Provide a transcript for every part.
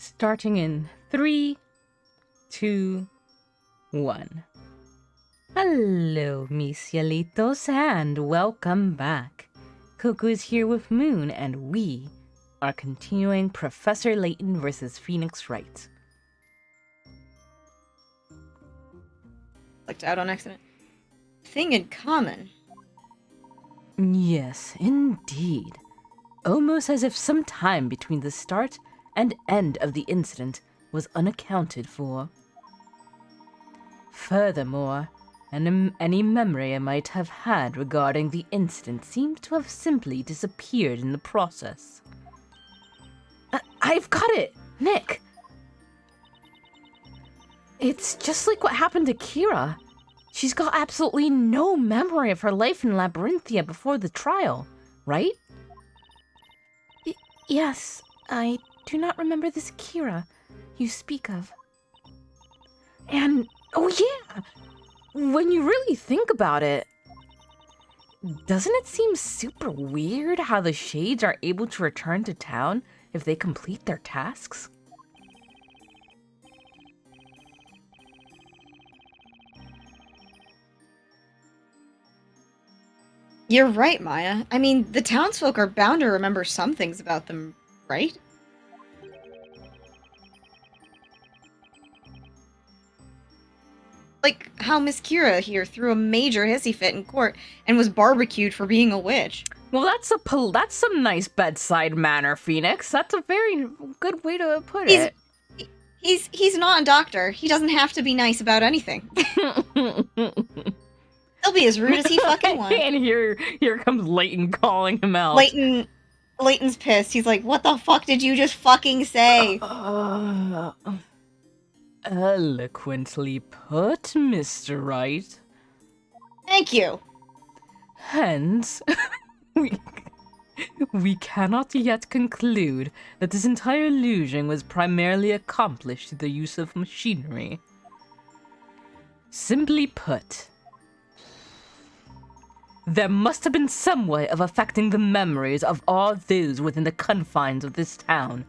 Starting in 3, 2, 1. Hello, mis cielitos, and welcome back. Coco is here with Moon, and we are continuing Professor Layton versus Phoenix Wright. Clicked out on accident. Thing in common. Yes, indeed. Almost as if some time between the start and end of the incident was unaccounted for. Furthermore, any memory I might have had regarding the incident seems to have simply disappeared in the process. I've got it! Nick! It's just like what happened to Kira. She's got absolutely no memory of her life in Labyrinthia before the trial, right? Yes, I do not remember this Kira you speak of. And, oh yeah, when you really think about it, doesn't it seem super weird how the Shades are able to return to town if they complete their tasks? You're right, Maya. I mean, the townsfolk are bound to remember some things about them, right? Like how Miss Kira here threw a major hissy fit in court and was barbecued for being a witch. Well, that's some nice bedside manner, Phoenix. That's a very good way to put it. He's not a doctor. He doesn't have to be nice about anything. He'll be as rude as he fucking wants. And here comes Layton calling him out. Layton's pissed. He's like, "What the fuck did you just fucking say?" Eloquently put, Mr. Wright. Thank you. Hence, we cannot yet conclude that this entire illusion was primarily accomplished through the use of machinery. Simply put, there must have been some way of affecting the memories of all those within the confines of this town.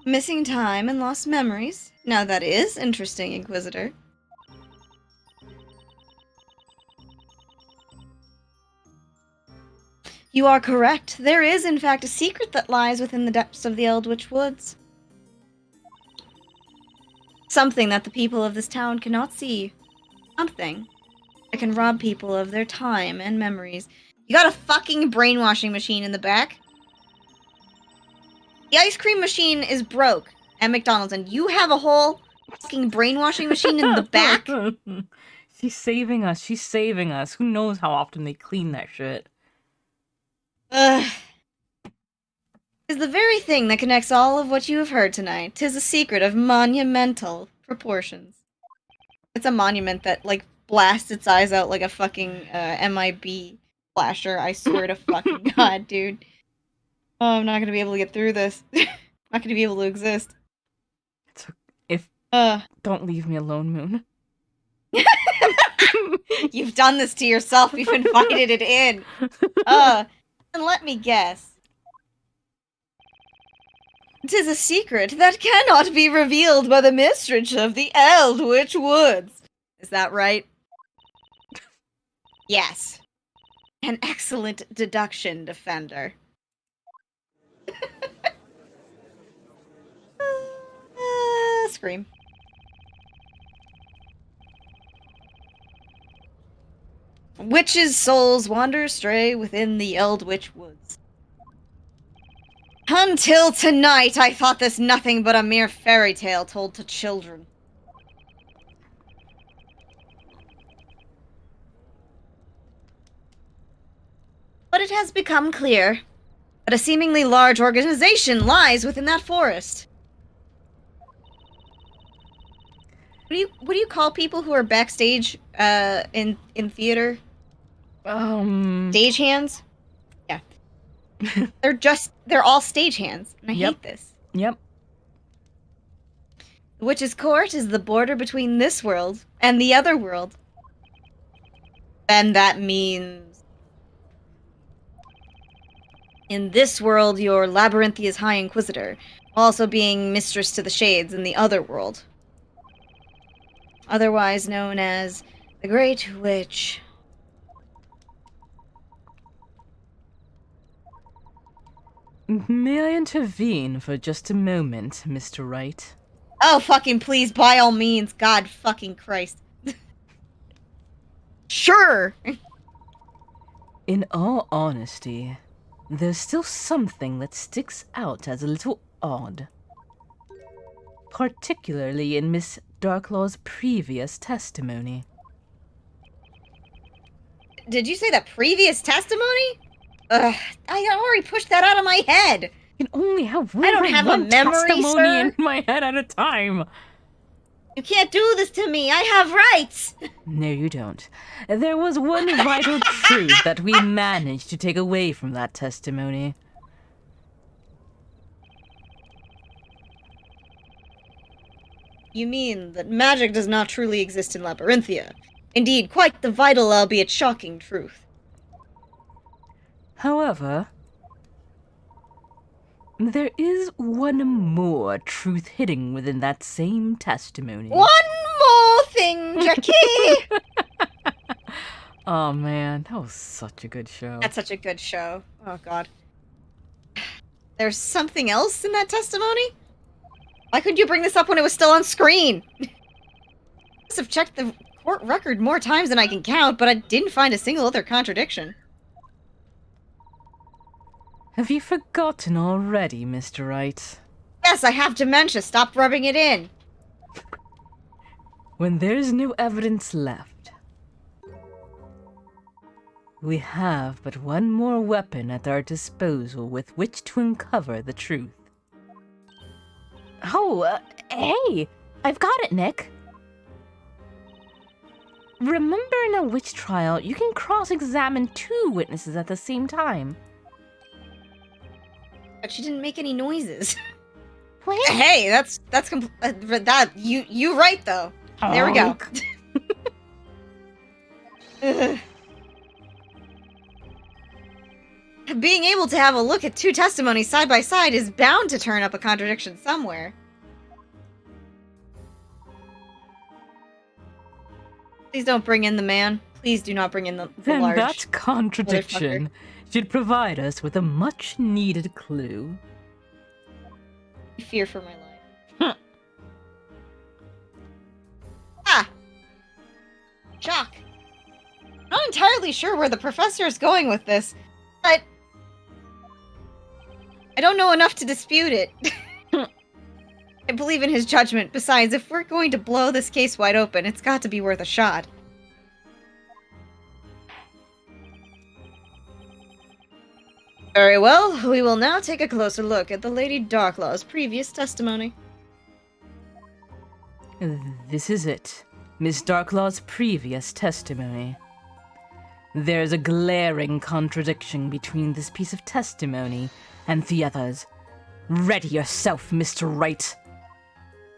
Missing time and lost memories. Now that is interesting, Inquisitor. You are correct. There is, in fact, a secret that lies within the depths of the Eldritch Woods. Something that the people of this town cannot see. Something that can rob people of their time and memories. You got a fucking brainwashing machine in the back? The ice cream machine is broke at McDonald's, and you have a whole fucking brainwashing machine in the back? She's saving us. She's saving us. Who knows how often they clean that shit? Ugh. Is the very thing that connects all of what you have heard tonight. 'Tis a secret of monumental proportions. It's a monument that, like, blasts its eyes out like a fucking MIB flasher. I swear to fucking God, dude. Oh, I'm not gonna be able to get through this. I'm not gonna be able to exist. Don't leave me alone, Moon. You've done this to yourself. You've invited it in. And let me guess. 'Tis a secret that cannot be revealed by the mistress of the Eldritch Woods. Is that right? Yes. An excellent deduction, Defender. Scream. Witches' souls wander astray within the Eldritch Woods. Until tonight, I thought this nothing but a mere fairy tale told to children. But it has become clear that a seemingly large organization lies within that forest. What do you call people who are backstage in theater? Stagehands? Yeah. They're all stagehands, and I hate this. Yep. The Witch's Court is the border between this world and the other world. And that means... In this world, you're Labyrinthia's High Inquisitor, also being mistress to the Shades in the other world. Otherwise known as the Great Witch. May I intervene for just a moment, Mr. Wright? Oh, fucking please, by all means. God fucking Christ. Sure! In all honesty, there's still something that sticks out as a little odd. Particularly in Miss Darklaw's previous testimony. Did you say the previous testimony? Ugh, I already pushed that out of my head. I can only have I don't have a one memory, testimony sir. in my head at a time. You can't do this to me. I have rights. No, you don't. There was one vital truth that we managed to take away from that testimony. You mean that magic does not truly exist in Labyrinthia? Indeed, quite the vital, albeit shocking truth. However, there is one more truth hidden within that same testimony. One more thing, Jackie! Oh man, that was such a good show. That's such a good show. Oh god. There's something else in that testimony? Why couldn't you bring this up when it was still on screen? I must have checked the court record more times than I can count, but I didn't find a single other contradiction. Have you forgotten already, Mr. Wright? Yes, I have dementia. Stop rubbing it in. When there's no evidence left, we have but one more weapon at our disposal with which to uncover the truth. Oh, hey! I've got it, Nick! Remember in a witch trial, you can cross-examine two witnesses at the same time. But she didn't make any noises. Wait. Hey, that's you right though. There we go. Ugh. Being able to have a look at two testimonies side by side is bound to turn up a contradiction somewhere. Please don't bring in the man. Please do not bring in the Then large that contradiction should provide us with a much-needed clue. I fear for my life. Ah! Shock. I'm not entirely sure where the professor is going with this, but I don't know enough to dispute it. I believe in his judgment. Besides, if we're going to blow this case wide open, it's got to be worth a shot. Very well, we will now take a closer look at the Lady Darklaw's previous testimony. This is it. Miss Darklaw's previous testimony. There's a glaring contradiction between this piece of testimony and the others. Ready yourself, Mr. Wright.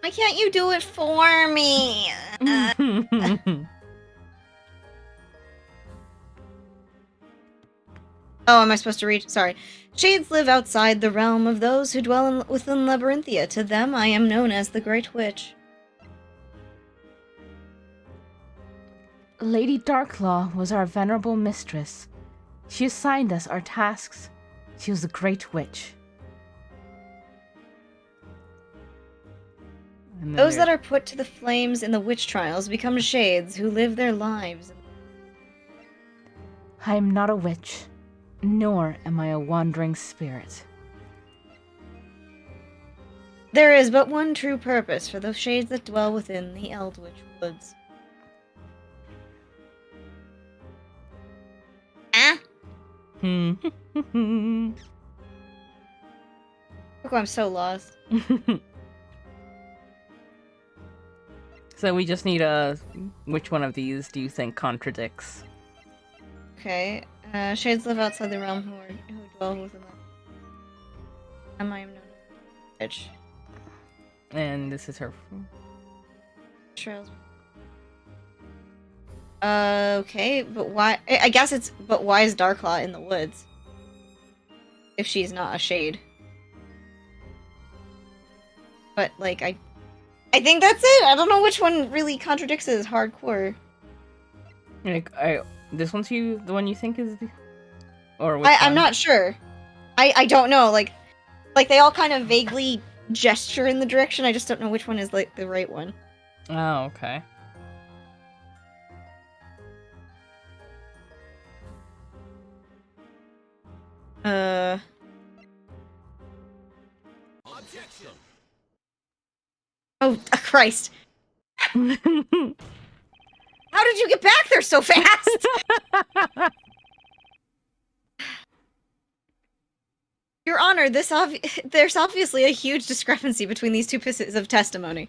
Why can't you do it for me? Oh, am I supposed to read? Sorry. Shades live outside the realm of those who dwell within Labyrinthia. To them, I am known as the Great Witch. Lady Darklaw was our venerable mistress. She assigned us our tasks. She was the Great Witch. Those that are put to the flames in the witch trials become shades who live their lives. I am not a witch, nor am I a wandering spirit. There is but one true purpose for those shades that dwell within the Eldritch Woods. Ah? Look, I'm so lost. So we just need a... Which one of these do you think contradicts? Okay. Shades live outside the realm who dwell within them. Am I known as bitch? And this is her... Trails. Okay, but why? I guess it's... But why is Darklaw in the woods? if she's not a shade. But, like, I think that's it! I don't know which one really contradicts it as hardcore. Like, this one's the one you think is the... Or which I'm one? not sure. I don't know, like, they all kind of vaguely gesture in the direction, I just don't know which one is, like, the right one. Oh, okay. Objection. Oh, Christ. How did you get back there so fast? Your Honor, there's obviously a huge discrepancy between these two pieces of testimony.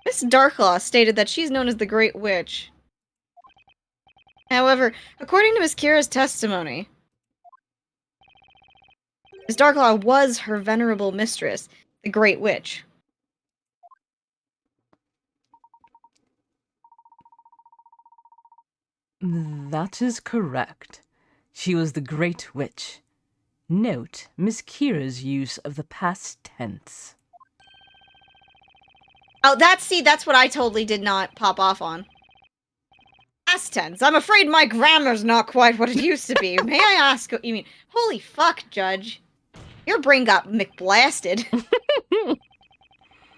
Miss Darklaw stated that she's known as the Great Witch. However, according to Miss Kira's testimony, Miss Darklaw was her venerable mistress, the Great Witch. That is correct. She was the Great Witch. Note Miss Kira's use of the past tense. Oh, that's what I totally did not pop off on. Past tense. I'm afraid my grammar's not quite what it used to be. May I ask what you mean? Holy fuck, Judge. Your brain got McBlasted.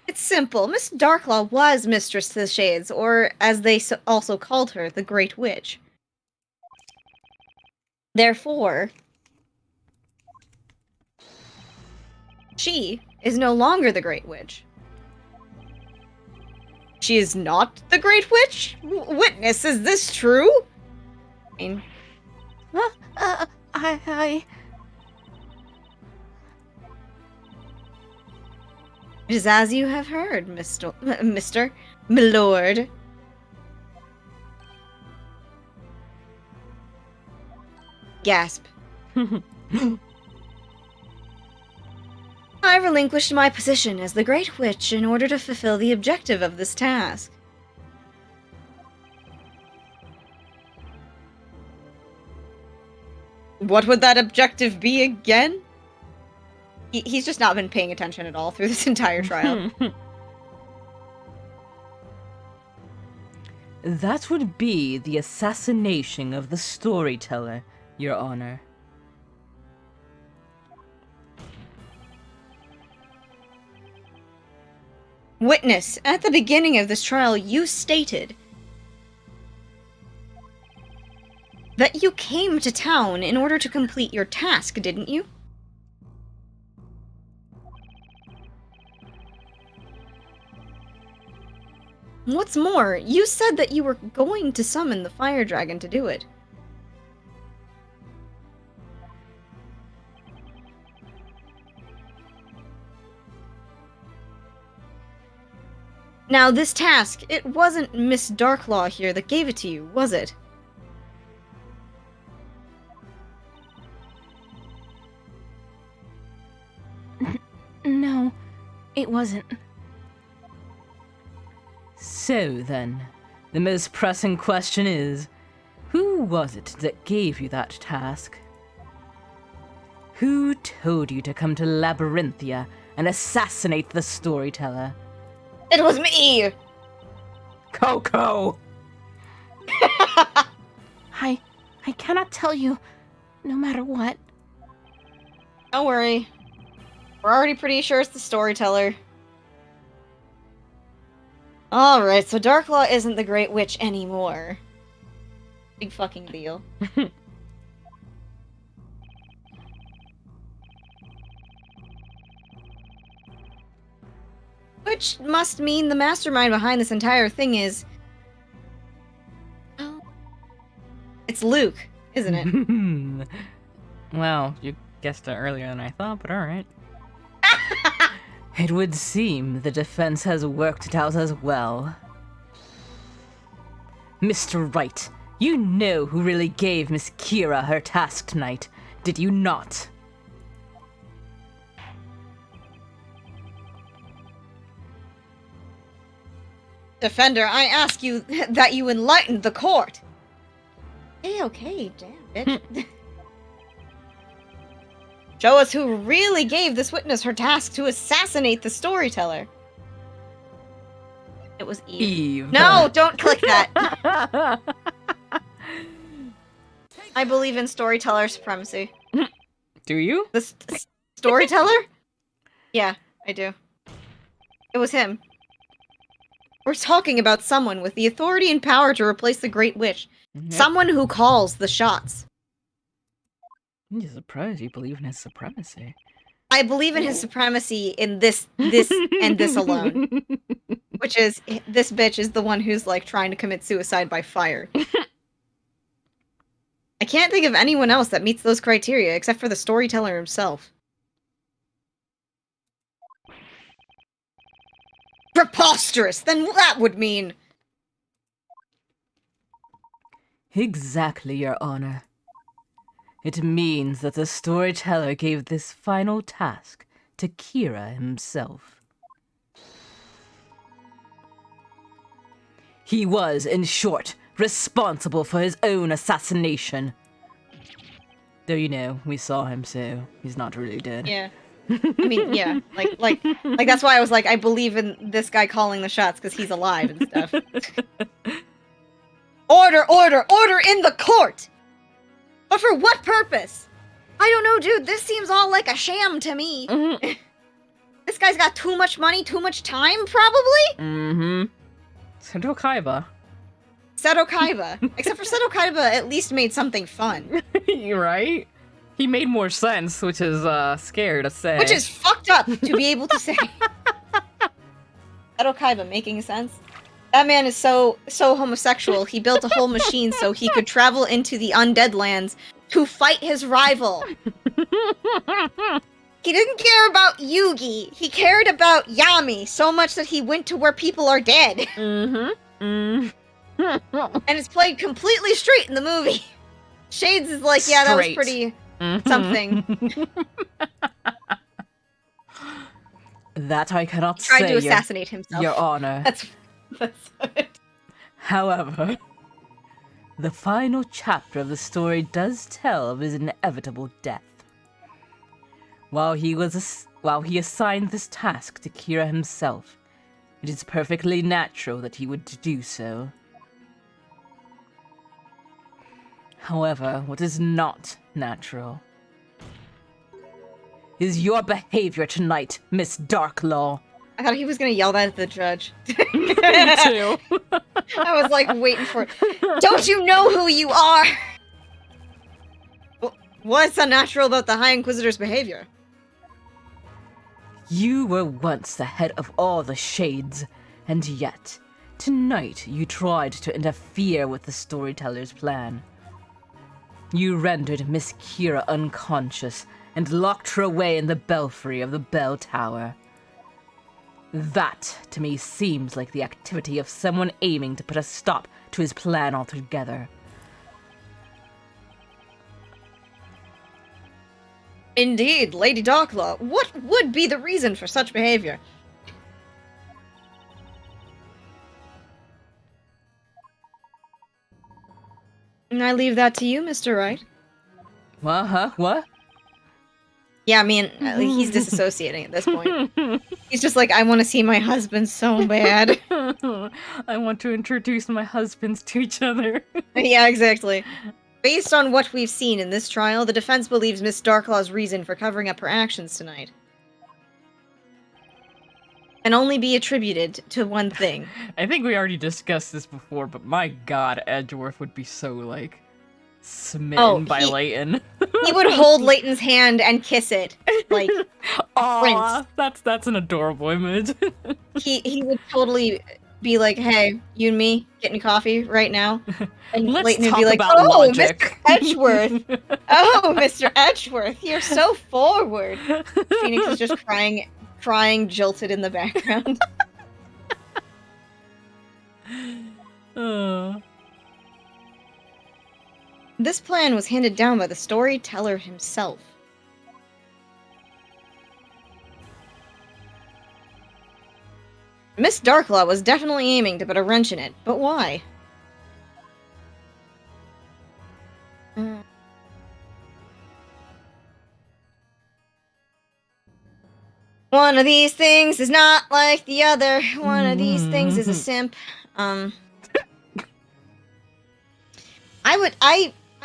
It's simple. Miss Darklaw was Mistress to the Shades, or as they also called her, the Great Witch. Therefore, she is no longer the Great Witch. She is not the Great Witch? Witness, is this true? I mean... It is as you have heard, Mr. Milord. Gasp. I relinquished my position as the Great Witch in order to fulfill the objective of this task. What would that objective be again? He's just not been paying attention at all through this entire trial. That would be the assassination of the storyteller, Your Honor. Witness, at the beginning of this trial, you stated that you came to town in order to complete your task, didn't you? What's more, you said that you were going to summon the fire dragon to do it. Now, this task, it wasn't Miss Darklaw here that gave it to you, was it? No, it wasn't. So then, the most pressing question is, who was it that gave you that task? Who told you to come to Labyrinthia and assassinate the storyteller? It was me! Coco! I cannot tell you, no matter what. Don't worry. We're already pretty sure it's the storyteller. Alright, so Darklaw isn't the Great Witch anymore. Big fucking deal. Which must mean the mastermind behind this entire thing is... well, it's Luke, isn't it? Well, you guessed it earlier than I thought, but alright. It would seem the defense has worked it out as well. Mr. Wright, you know who really gave Miss Kira her task tonight, did you not? Defender, I ask you that you enlighten the court. Okay, damn, bitch. Show us who really gave this witness her task to assassinate the storyteller. It was Eve. Eve. No, don't click that. I believe in storyteller supremacy. Do you? The storyteller? Yeah, I do. It was him. We're talking about someone with the authority and power to replace the Great Witch. Yep. Someone who calls the shots. I'm just surprised you believe in his supremacy. I believe in his supremacy in this, and this alone. Which is, this bitch is the one who's, like, trying to commit suicide by fire. I can't think of anyone else that meets those criteria, except for the storyteller himself. Preposterous! Then that would mean... Exactly, Your Honor. It means that the storyteller gave this final task to Kira himself. He was, in short, responsible for his own assassination. Though, you know, we saw him, so he's not really dead. Yeah. I mean, yeah. Like that's why I was like, I believe in this guy calling the shots, because he's alive and stuff. Order, order, order in the court! But for what purpose? I don't know, dude. This seems all like a sham to me. Mm-hmm. This guy's got too much money, too much time, probably? Mm-hmm. Seto Kaiba. Seto Kaiba. Except for Seto Kaiba at least made something fun. You're right. He made more sense, which is scary to say. Which is fucked up to be able to say. Seto Kaiba making sense? That man is so homosexual, he built a whole machine so he could travel into the undead lands to fight his rival. He didn't care about Yugi. He cared about Yami so much that he went to where people are dead. Mm-hmm. Mm-hmm. And it's played completely straight in the movie. Shades is like, yeah, that was pretty something. That I cannot Tried say, to assassinate himself. Your Honor. That's it. However, the final chapter of the story does tell of his inevitable death. While he assigned this task to Kira himself, it is perfectly natural that he would do so. However, what is not natural is your behavior tonight, Miss Darklaw. I thought he was gonna yell that at the judge. Me too. I was like waiting for it. Don't you know who you are? What's unnatural about the High Inquisitor's behavior? You were once the head of all the Shades, and yet, tonight you tried to interfere with the storyteller's plan. You rendered Miss Kira unconscious and locked her away in the belfry of the bell tower. That, to me, seems like the activity of someone aiming to put a stop to his plan altogether. Indeed, Lady Darklaw. What would be the reason for such behavior? And I leave that to you, Mr. Wright. What? Yeah, I mean, he's disassociating at this point. He's just like, I want to see my husband so bad. I want to introduce my husbands to each other. Yeah, exactly. Based on what we've seen in this trial, the defense believes Miss Darklaw's reason for covering up her actions tonight can only be attributed to one thing. I think we already discussed this before, but my god, Edgeworth would be so, like, smitten by Layton. He would hold Layton's hand and kiss it, like, Aww, that's an adorable image. he would totally be like, hey, you and me, getting coffee right now? And Let's Layton would talk be like, about oh, logic. Mr. Edgeworth. Oh, Mr. Edgeworth, you're so forward. Phoenix is just crying jilted in the background. This plan was handed down by the storyteller himself. Miss Darklaw was definitely aiming to put a wrench in it, but why? One of these things is not like the other. One of these things is a simp. I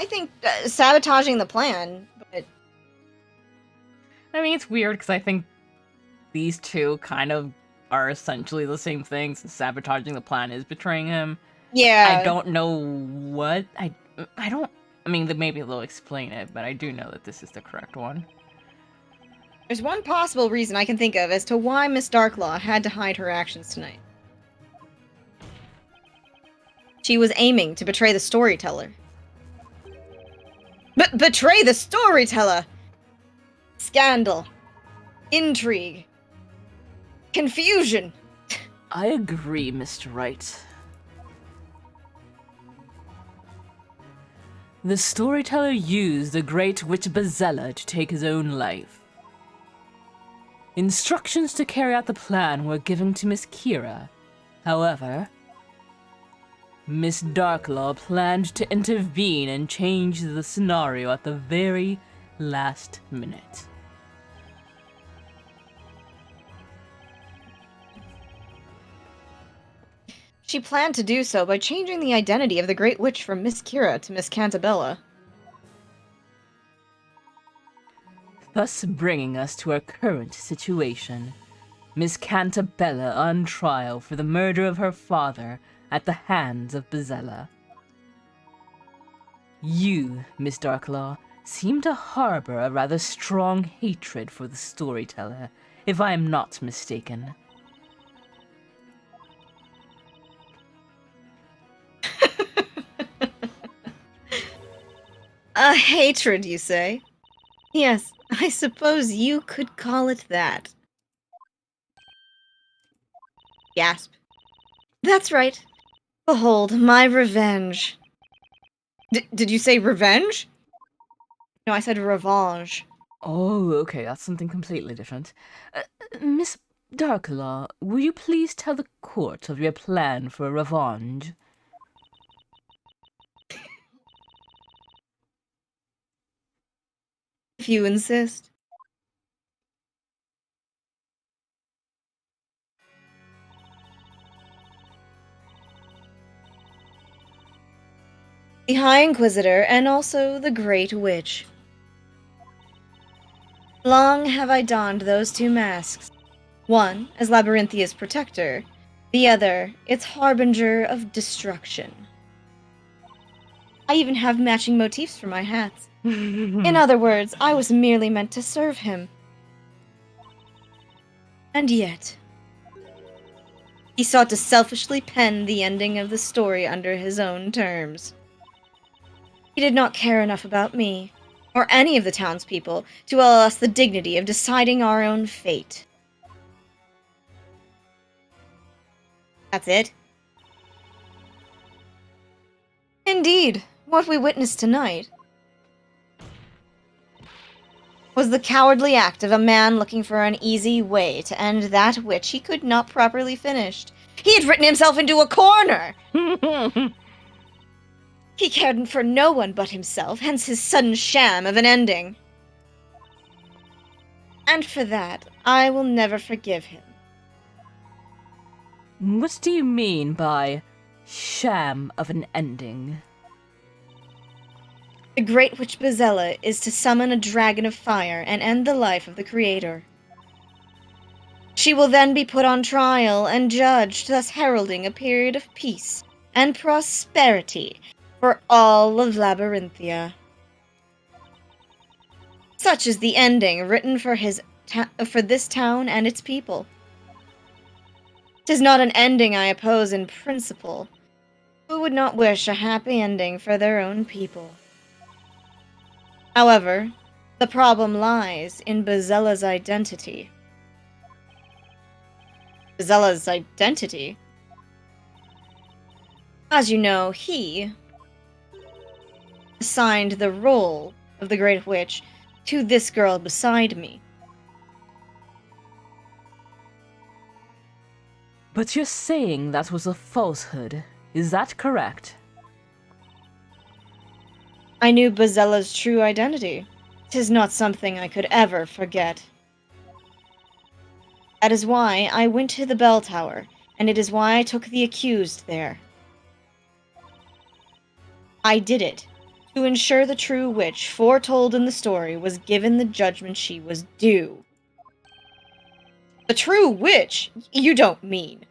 think sabotaging the plan, but I mean, it's weird because I think these two kind of are essentially the same thing. Since sabotaging the plan is betraying him. yeah. I don't know what I don't. I mean, maybe they'll explain it, but I do know that this is the correct one. There's one possible reason I can think of as to why Miss Darklaw had to hide her actions tonight. She was aiming to betray the storyteller. Betray the storyteller! Scandal. Intrigue. Confusion. I agree, Mr. Wright. The storyteller used the great witch Bazella to take his own life. Instructions to carry out the plan were given to Miss Kira. However, Miss Darklaw planned to intervene and change the scenario at the very last minute. She planned to do so by changing the identity of the Great Witch from Miss Kira to Miss Cantabella. Thus bringing us to our current situation. Miss Cantabella on trial for the murder of her father at the hands of Bazella. You, Miss Darklaw, seem to harbor a rather strong hatred for the storyteller, if I am not mistaken. A hatred, you say? Yes, I suppose you could call it that. Gasp. That's right. Behold, my revenge. Did you say revenge? No, I said revenge. Oh, okay, that's something completely different. Miss Darklaw, will you please tell the court of your plan for revenge? If you insist. The High Inquisitor, and also the Great Witch. Long have I donned those two masks. One as Labyrinthia's protector, the other its harbinger of destruction. I even have matching motifs for my hats. In other words, I was merely meant to serve him. And yet, he sought to selfishly pen the ending of the story under his own terms. He did not care enough about me, or any of the townspeople, to allow us the dignity of deciding our own fate. That's it? Indeed, what we witnessed tonight was the cowardly act of a man looking for an easy way to end that which he could not properly finish. He had written himself into a corner! He cared for no one but himself, hence his sudden sham of an ending. And for that, I will never forgive him. What do you mean by sham of an ending? The Great Witch Bazella is to summon a dragon of fire and end the life of the creator. She will then be put on trial and judged, thus heralding a period of peace and prosperity for all of Labyrinthia. Such is the ending written for this town and its people. 'Tis not an ending I oppose in principle. Who would not wish a happy ending for their own people? However, the problem lies in Bazella's identity. Bazella's identity? As you know, he assigned the role of the Great Witch to this girl beside me. But you're saying that was a falsehood, is that correct? I knew Bazella's true identity. 'Tis not something I could ever forget. That is why I went to the bell tower, and it is why I took the accused there. I did it to ensure the true witch foretold in the story was given the judgment she was due. The true witch? You don't mean.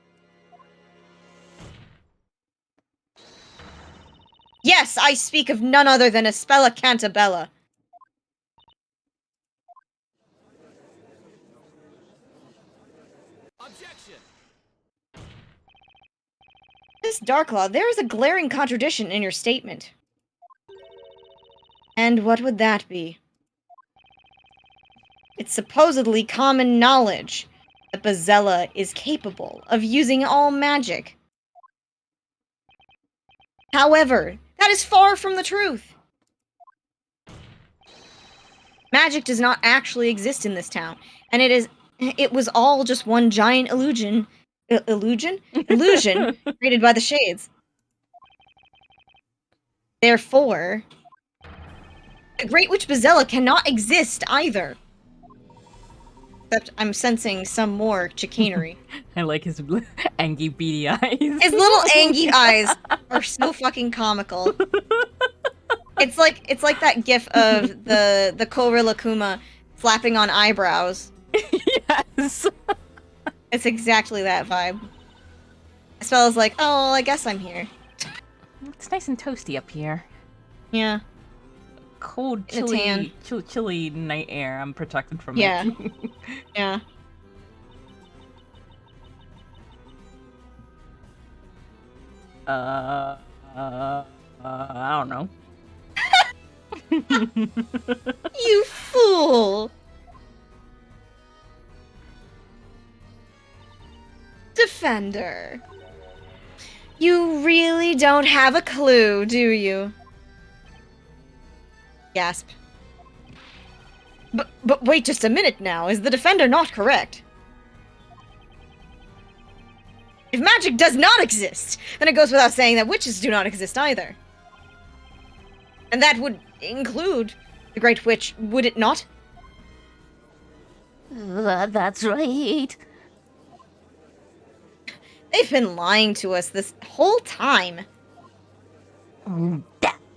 Yes, I speak of none other than Espella Cantabella. Objection! Miss Darklaw, there is a glaring contradiction in your statement. And what would that be? It's supposedly common knowledge that Bezella is capable of using all magic. However, that is far from the truth. Magic does not actually exist in this town, and it was all just one giant illusion. Illusion created by the shades. Therefore, the Great Witch Bezella cannot exist either. Except I'm sensing some more chicanery. I like his angry beady eyes. His little angry eyes are so fucking comical. It's like that gif of the Cobra Lakuma flapping on eyebrows. Yes. It's exactly that vibe. Espella's like, oh, well, I guess I'm here. It's nice and toasty up here. Yeah. Cold, In a tan. chilly night air. I'm protected from Yeah. it. Yeah. I don't know. You fool! Defender. You really don't have a clue, do you? Gasp. But wait just a minute now, is the Defender not correct? If magic does not exist, then it goes without saying that witches do not exist either. And that would include the Great Witch, would it not? That's right. They've been lying to us this whole time.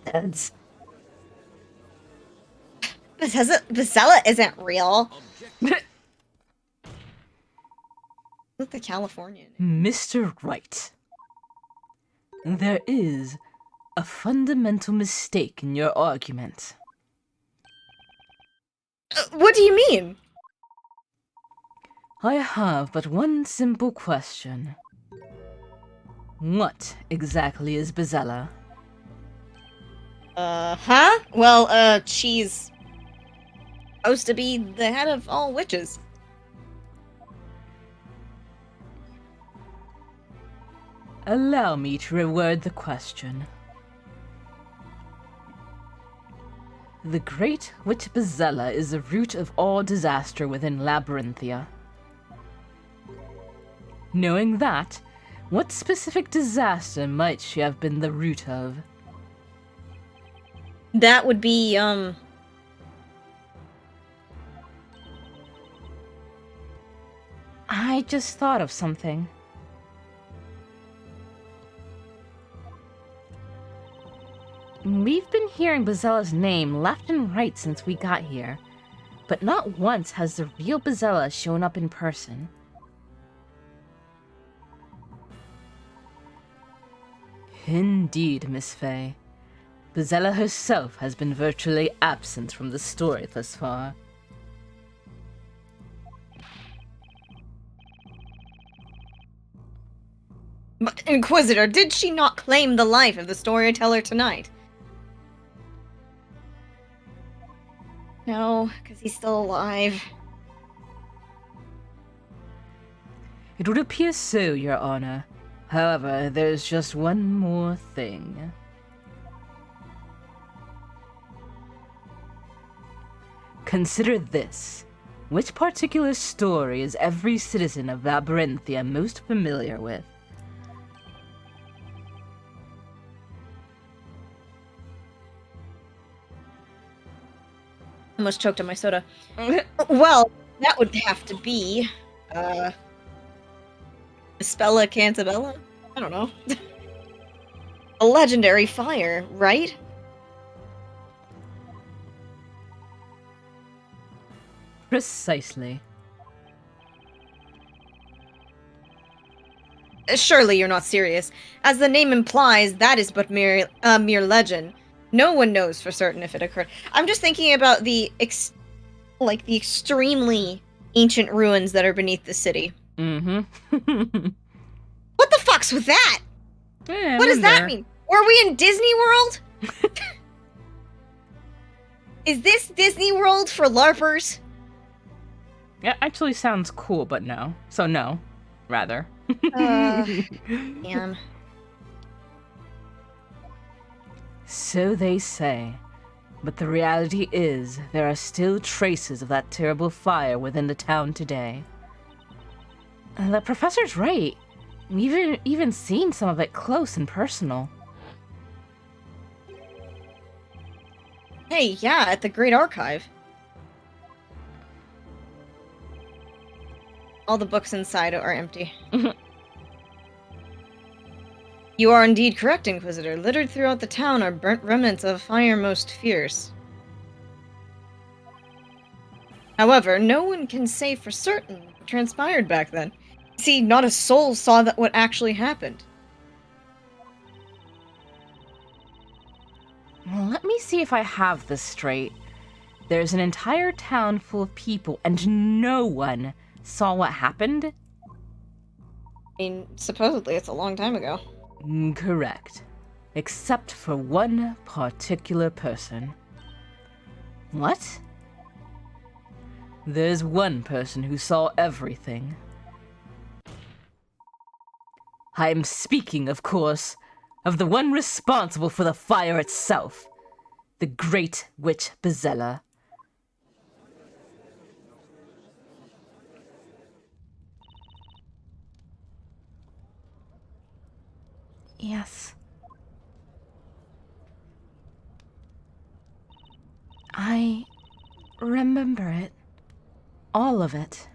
That's... Bezella isn't real. Objection! Look, the Californian. Mr. Wright, there is a fundamental mistake in your argument. What do you mean? I have but one simple question. What exactly is Bezella? Huh? Well, she's supposed to be the head of all witches. Allow me to reword the question. The Great Witch Bezella is the root of all disaster within Labyrinthia. Knowing that, what specific disaster might she have been the root of? That would be, I just thought of something. We've been hearing Bezella's name left and right since we got here, but not once has the real Bezella shown up in person. Indeed, Miss Fay. Bezella herself has been virtually absent from the story thus far. But, Inquisitor, did she not claim the life of the storyteller tonight? No, because he's still alive. It would appear so, Your Honor. However, there's just one more thing. Consider this. Which particular story is every citizen of Labyrinthia most familiar with? Almost choked on my soda. Well, that would have to be Spella Cantabella? I don't know. A legendary fire, right? Precisely. Surely you're not serious. As the name implies, that is but mere legend. No one knows for certain if it occurred. I'm just thinking about the extremely ancient ruins that are beneath the city. Mm-hmm. What the fuck's with that? Yeah, What does that mean? Were we in Disney World? Is this Disney World for LARPers? It actually sounds cool, but no. So no, rather. Damn. So they say. But the reality is, there are still traces of that terrible fire within the town today. The professor's right. We've even seen some of it close and personal. Hey, yeah, at the Great Archive. All the books inside are empty. You are indeed correct, Inquisitor. Littered throughout the town are burnt remnants of a fire most fierce. However, no one can say for certain what transpired back then. See, not a soul saw that what actually happened. Well, let me see if I have this straight. There's an entire town full of people, and no one saw what happened? I mean, supposedly it's a long time ago. Correct. Except for one particular person. What? There's one person who saw everything. I'm speaking, of course, of the one responsible for the fire itself. The Great Witch Bezella. Yes. I remember it. All of it.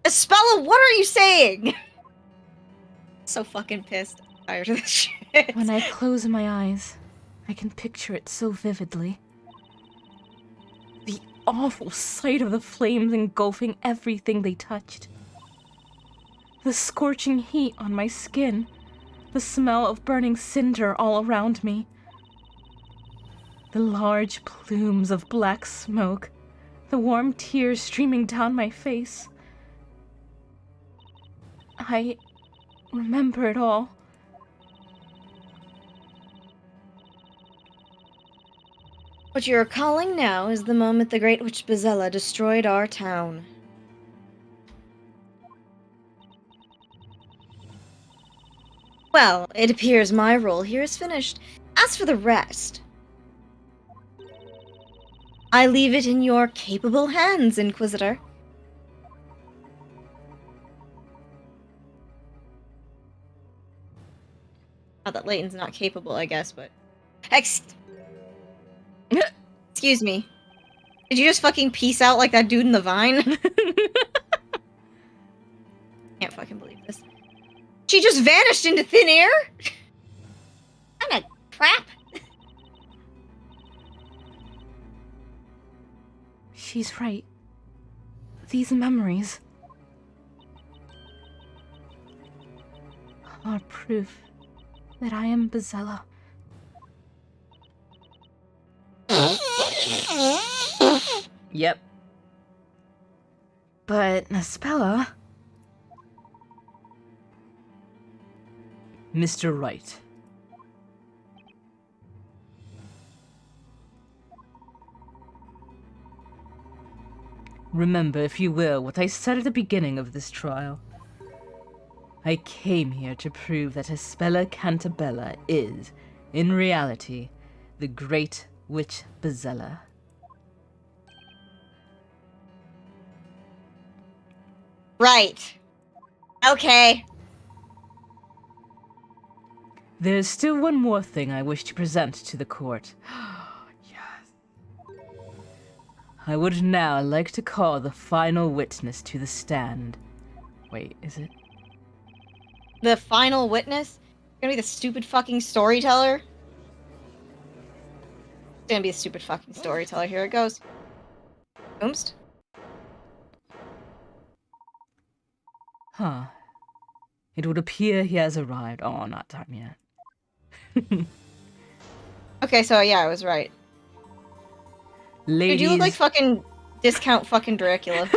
Espella, what are you saying? So fucking pissed. I'm tired of this shit. When I close my eyes, I can picture it so vividly. The awful sight of the flames engulfing everything they touched. The scorching heat on my skin. The smell of burning cinder all around me. The large plumes of black smoke. The warm tears streaming down my face. I remember it all. What you're recalling now is the moment the Great Witch Bezella destroyed our town. Well, it appears my role here is finished. As for the rest, I leave it in your capable hands, Inquisitor. Not that Layton's not capable, I guess, but... Excuse me. Did you just fucking peace out like that dude in the vine? Can't fucking believe this. She just vanished into thin air? What a crap. She's right. These memories are proof that I am Bezella. Yep. But Spella... Mr. Wright. Remember, if you will, what I said at the beginning of this trial. I came here to prove that Hispella Cantabella is, in reality, the Great Witch Bezella. Right. Okay. There's still one more thing I wish to present to the court. Yes. I would now like to call the final witness to the stand. Wait, is it? The final witness? Gonna be the stupid fucking storyteller? It's gonna be a stupid fucking storyteller. Here it goes. Oomst. Huh. It would appear he has arrived. Oh, not time yet. Okay, so yeah, I was right. Ladies, Dude, you look like fucking discount fucking Dracula.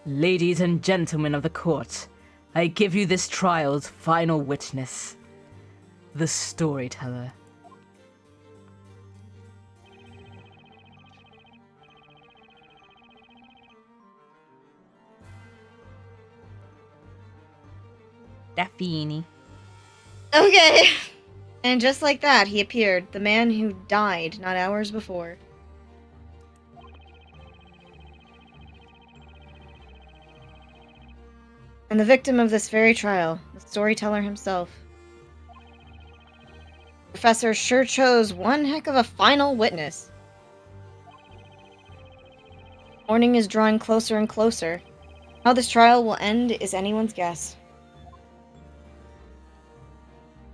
ladies and gentlemen of the court, I give you this trial's final witness, the storyteller. Daphne. Okay. And just like that, he appeared, the man who died not hours before. And the victim of this very trial, the storyteller himself. Professor sure chose one heck of a final witness. Morning is drawing closer and closer. How this trial will end is anyone's guess.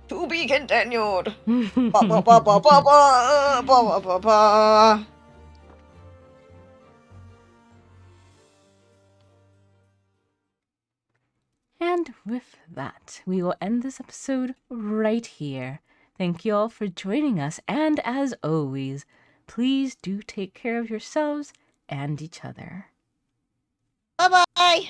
To be continued. Ba ba ba ba ba ba ba ba ba ba. And with that, we will end this episode right here. Thank you all for joining us, and as always, please do take care of yourselves and each other. Bye bye.